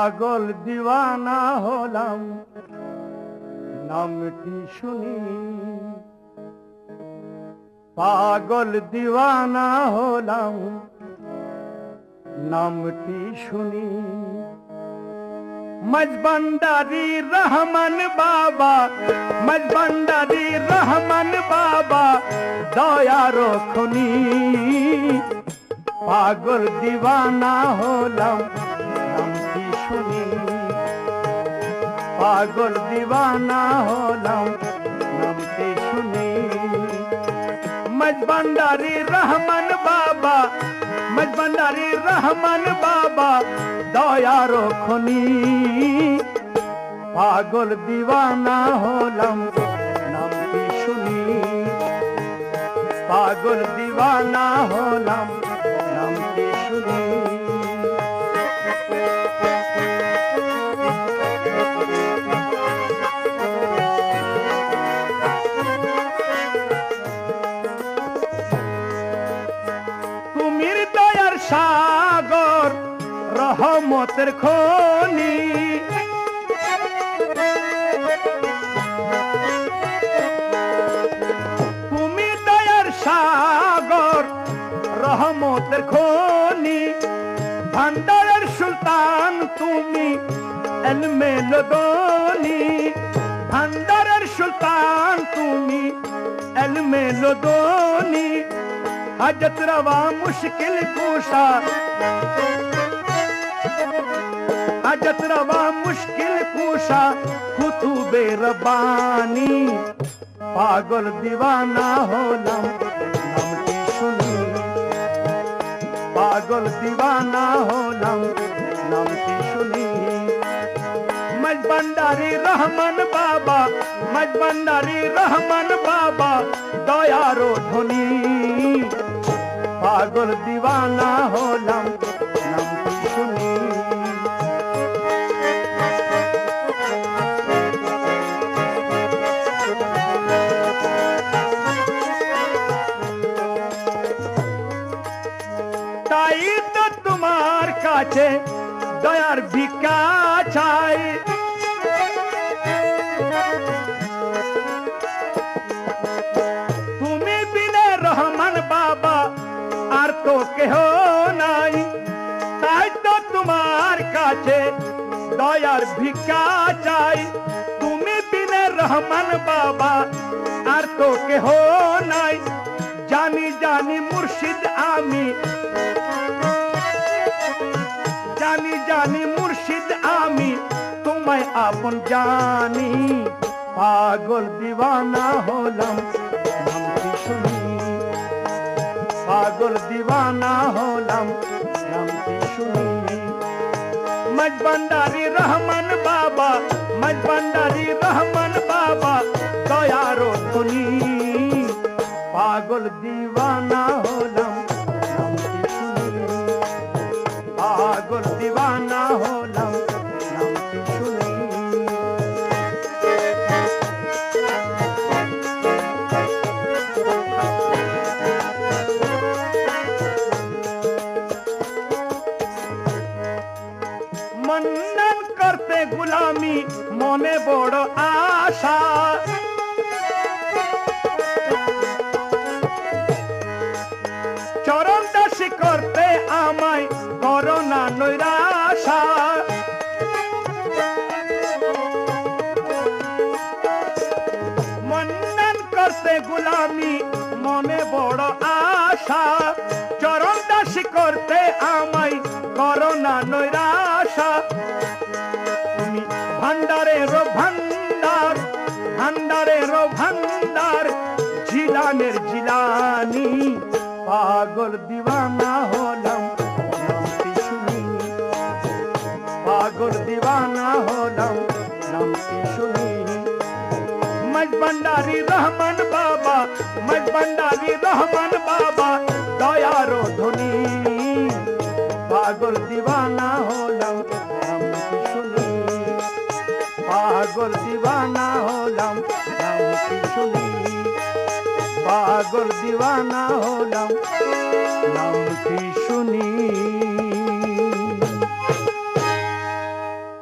পাগল দিওয়ানা হলাম নামটি শুনি, পাগল দিওয়ানা হলাম নামটি শুনি। মজবন্দারি রহমান বাবা, মজবন্দারি রহমান বাবা দয়ার খনি, পাগল দিওয়ানা হলাম নামটি শুনি, পাগল দিওয়ানা হলাম নামটি শুনি। মজবন্দারি রহমান বাবা, মজবন্দারি রহমান বাবা দয়ার খনি, পাগল দিওয়ানা হলাম নামটি শুনি, পাগল দিওয়ানা হলাম নামটি শুনি। তুমির দয়ার সাগর রহমতের খনি, তুমি দয়ার সাগর রহমতের খনি, ভান্ডারের সুলতান তুমি এলমে লদনি, ভান্ডারের সুলতান তুমি এলমে লদনি। হাজত রওয়া মুশকিল কুশা, হাজত রওয়া মুশকিল কুশা কুতুবে রব্বানি, পাগল দিওয়ানা হলাম নামটি শুনি, পাগল দিওয়ানা হলাম নামটি শুনি। মজবন্দারি রহমান বাবা, মজবন্দারি রহমান বাবা দয়ার ধনী, পাগল দিওয়ানা হলাম নামটি শুনি। তাই তো তোমার কাছে দয়ার ভিক্ষা চাই, তুমি বিনে রহমান বাবা আর তো কেহ নাই। তাই তো তোমার কাছে দয়ার ভিক্ষা চাই, তুমি বিনে রহমান বাবা আর তো কেহ নাই। জানি জানি মুর্শিদ আমি, জানি জানি মুর্শিদ আমি তোমায় আপন জানি, পাগল দিওয়ানা হলাম নামটি শুনি, পাগল দিওয়ানা হলাম নামটি শুনি। মজবন্দারি রহমান বাবা, মজবন্দারি রহমান বাবা দয়ার ধনী, পাগল দিওয়ানা হলাম নামটি শুনি, পাগল দিওয়ানা হলাম নামটি শুনি। মন্নন করতে গুলামি মনে বড় আশা, চরণ দাসী করতে আমায় করোনা নৈরাশা। মন্নন করতে গুলামি মনে বড় আশা, চরণ দাসী করতে আমায় করোনা নৈরাশা। তুমি ভান্ডারের ভান্ডার, ভান্ডারের ভান্ডার জিলানের জিলানি, পাগল দিওয়ানা হলাম নামটি শুনি, পাগল দিওয়ানা হলাম নামটি শুনি। মজবন্দারি রহমান বাবা, মজবন্দারি রহমান বাবা দয়ার ধনী, পাগল দিওয়ানা হলাম নামটি শুনি, পাগল দিওয়ানা হলাম নামটি শুনি, পাগল দিওয়ানা হলাম নামটি শুনি।